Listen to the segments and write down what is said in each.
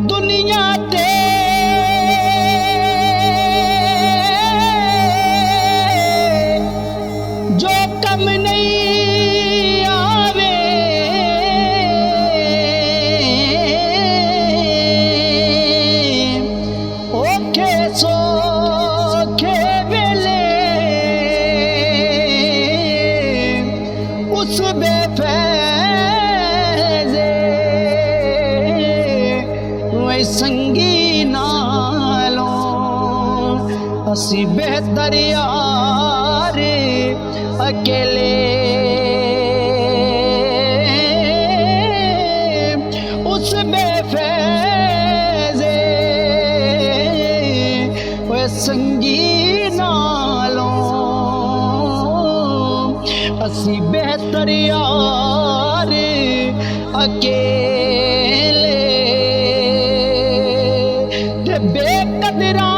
दुनिया ते जो कम नहीं आवे ओखे सोखे वेले उस बेफैज़े वे संगी नालों असी बेहतर यार अकेले उस बेफैज़े वे संगी नालों असी बेहतर यार अकेले ते बेकदरां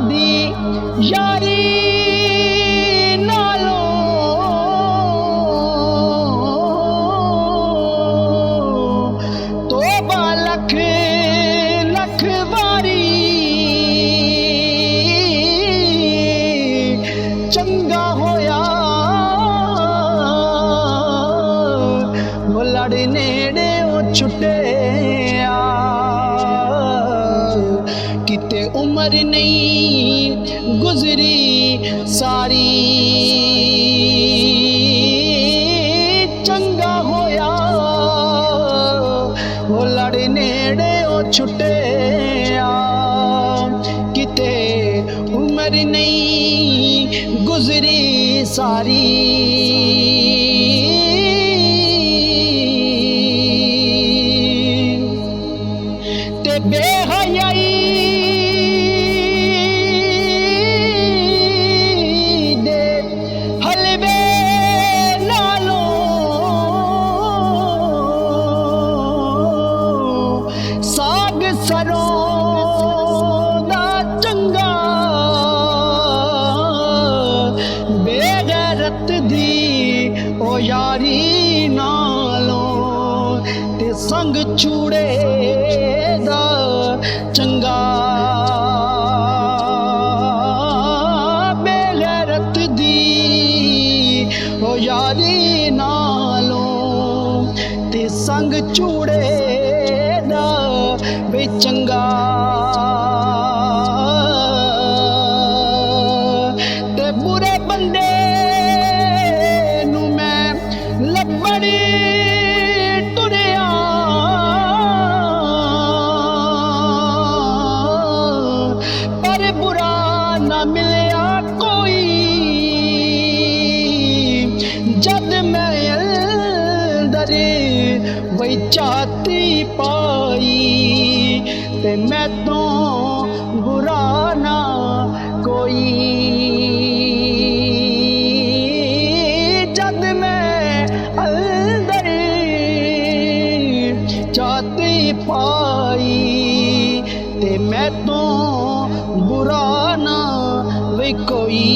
दी यारी लख लख वारी चंगा होया वो लड़ नेड़े ओ छुटे किते उम्र नहीं गुजरी सारी चंगा होया वो लड़ नेड़े ओ छुटे किते उम्र नहीं गुजरी सारी ते बेहयाई दे हलवे साग सरों दा चंगा बेगैरत दी ओ यारी नालों ते संग चूड़े दा चंगा बेगैरत दी ओ यारी नालों ते संग चूड़े वे चंगा ते बुरे बंदे नू मैं लब्बड़ी टुरिया पर बुरा ना मिलया कोई जद मैं अंदर वही चाहती पाई ते मैं तो बुरा ना कोई जद मैं अंदर चाहती पाई ते मैं तो बुरा ना वे कोई।